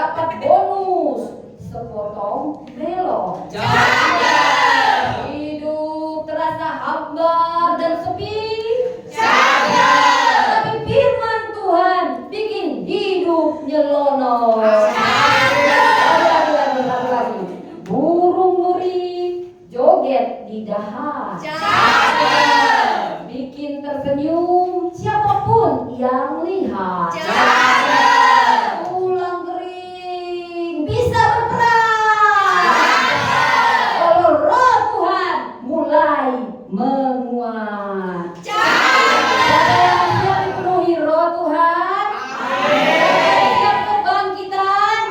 dapat bonus sepotong belok. Hidup terasa hambar dan sepi. Tapi firman Tuhan bikin hidup nyelono. Burung nuri joget di dahan. Bikin tersenyum siapapun yang lihat. Tulang kering bisa berperan kalau roh Tuhan mulai menguat. Siap dipenuhi roh Tuhan. Siap kebangkitan.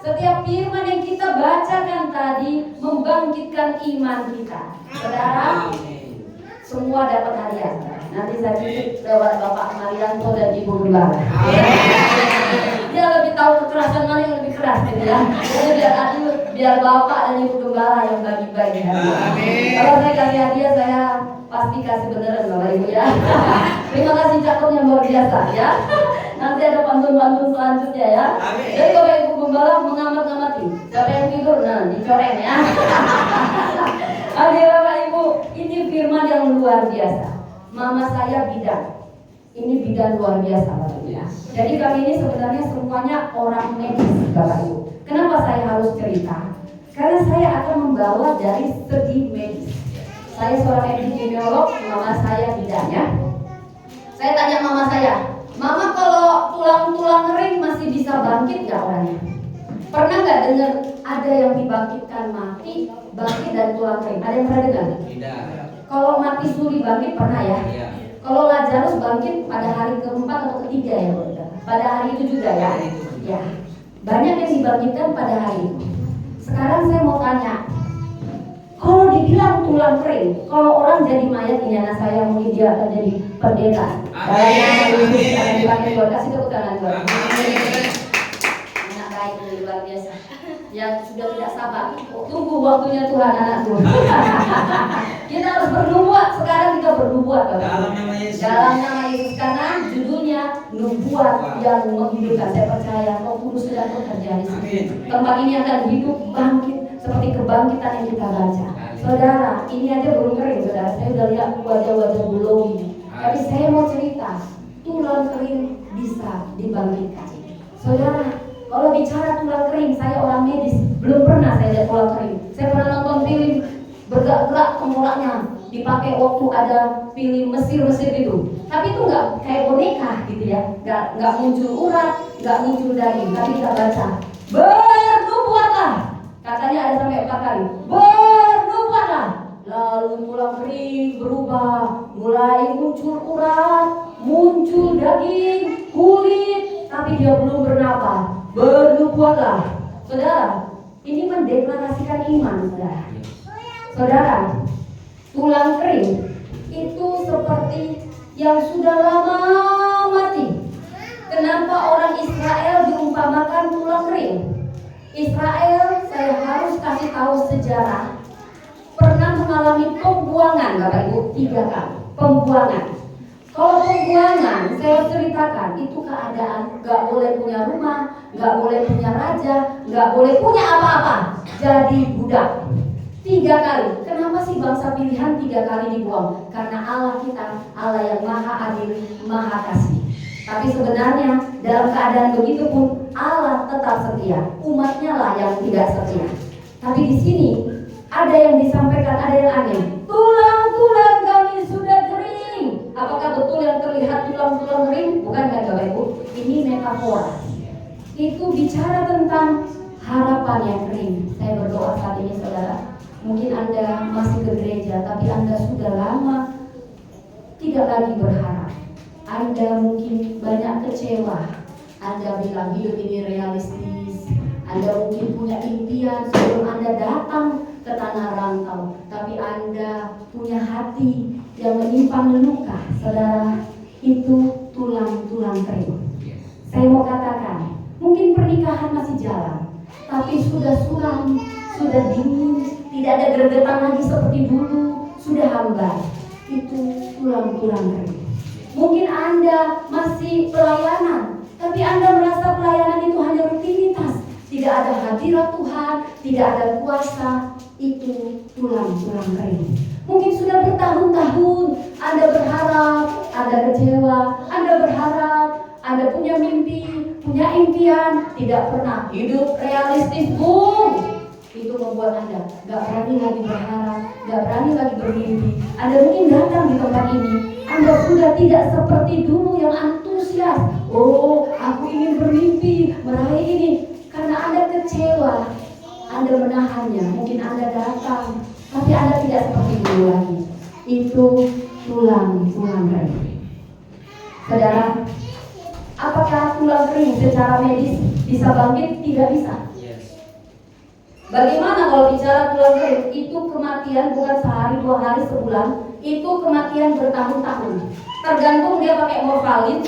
Setiap firman yang kita bacakan tadi membangkitkan iman kita. Saudara, semua dapat hadiah. Nanti saya titip lewat Bapak Marianto dan Ibu Gembala. Dia lebih tahu kekerasan mana yang lebih keras gitu ya. Jadi biar Bapak dan Ibu Gembala yang bagi-bagi hadiah. Kalau saya kasih hadiah, saya pasti kasih beneran Bapak Ibu ya. Terima kasih cakepnya luar biasa ya. Nanti ada pantun-pantun selanjutnya ya. Jadi Bapak Ibu Gembala mengamat-ngamati. Siapa yang tidur, nah dicoreng ya. Oke Bapak Ibu, ini firman yang luar biasa. Mama saya bidan. Ini bidan luar biasa Bapak Ibu ya. Jadi kami ini sebenarnya semuanya orang medis Bapak Ibu. Kenapa saya harus cerita? Karena saya akan membawa dari segi medis. Saya seorang epidemiolog, mama saya bidan ya. Saya tanya mama saya, Mama kalau tulang-tulang kering masih bisa bangkit gak orangnya? Pernah gak dengar ada yang dibangkitkan mati, bangkit dari tulang kering? Ada yang pernah dengar? Tidak. Kalau mati suri bangkit pernah ya? Iya. Kalau Lazarus bangkit pada hari keempat atau ketiga ya? Pada hari itu juga ya? Ya. Banyak yang dibangkitkan pada hari itu. Sekarang saya mau tanya, kalau dibilang tulang kering, kalau orang jadi mayat ini anak saya mungkin dia akan jadi pendeta. Dalam nama Yesus akan dipanggil Tuhan. Kasih tepuk tangan Tuhan. Anak baik ini luar biasa. Yang sudah tidak sabar, tunggu waktunya Tuhan anakku. Kita harus bernubuat. Sekarang kita bernubuat Dalam nama Yesus. Dalam nama Yesus, karena judulnya nubuat yang menghidupkan. Saya percaya Roh Kudus sedang bekerja di sini. Tempat ini akan hidup bangkit seperti kebangkitan yang kita baca. Saudara, ini aja belum kering saudara. Saya udah lihat wajah-wajah belum ini. Tapi saya mau cerita, tulang kering bisa dibangkitkan. Saudara, kalau bicara tulang kering, saya orang medis, belum pernah saya lihat tulang kering. Saya pernah nonton film bergerak-gerak tengkoraknya, dipakai waktu ada film Mesir itu. Tapi itu nggak kayak boneka gitu ya, nggak muncul urat, nggak muncul daging. Tapi kita baca, bernubuatlah. Katanya ada sampai 4 kali. Bernubuatlah. Lalu tulang kering berubah, mulai muncul urat, muncul daging, kulit, tapi dia belum bernafas. Bernubuatlah. Saudara, ini mendeklarasikan iman, saudara. Saudara, tulang kering itu seperti yang sudah lama mati. Kenapa orang Israel diumpamakan tulang kering? Israel, saya harus kasih tahu sejarah, pernah mengalami pembuangan Bapak Ibu 3 kali. Pembuangan. Kalau pembuangan, saya ceritakan itu keadaan gak boleh punya rumah, gak boleh punya raja, gak boleh punya apa-apa, jadi budak. 3 kali. Kenapa sih bangsa pilihan 3 kali dibuang? Karena Allah kita, Allah yang maha adil, maha kasih. Tapi sebenarnya dalam keadaan begitu pun Allah tetap setia. Umatnya lah yang tidak setia. Tapi di sini ada yang disampaikan, ada yang aneh. Tulang-tulang kami sudah kering. Apakah betul yang terlihat tulang-tulang kering? Bukan kan Bapak Ibu? Ini metafora. Itu bicara tentang harapan yang kering. Saya berdoa saat ini saudara. Mungkin Anda masih ke gereja, tapi Anda sudah lama tidak lagi berharap. Anda mungkin banyak kecewa. Anda bilang hidup ini realistis. Anda mungkin punya impian sebelum Anda datang ke tanah rantau. Tapi Anda punya hati yang menyimpan luka. Saudara, itu tulang-tulang kering. Saya mau katakan, mungkin pernikahan masih jalan, tapi sudah suram, sudah dingin, tidak ada gregetan lagi seperti dulu, sudah hambar. Itu tulang-tulang kering. Mungkin Anda masih pelayanan, tapi Anda merasa pelayanan itu hadirat Tuhan, tidak ada kuasa, itu tulang-tulang kering. Mungkin sudah bertahun-tahun Anda berharap, Anda kecewa, Anda berharap, Anda punya mimpi, punya impian, tidak pernah hidup realistis, itu membuat Anda gak berani lagi berharap, gak berani lagi bermimpi. Anda mungkin datang di tempat ini, Anda sudah tidak seperti dulu yang antusias. Oh, aku ingin bermimpi, meraih ini. Karena Anda kecewa, Anda menahannya. Mungkin Anda datang, tapi Anda tidak seperti dulu lagi. Itu tulang-tulang kering. Saudara, apakah tulang kering secara medis bisa bangkit? Tidak bisa. Bagaimana kalau bicara tulang kering? Itu kematian bukan sehari, 2 hari, sebulan. Itu kematian bertahun-tahun. Tergantung dia pakai morfalin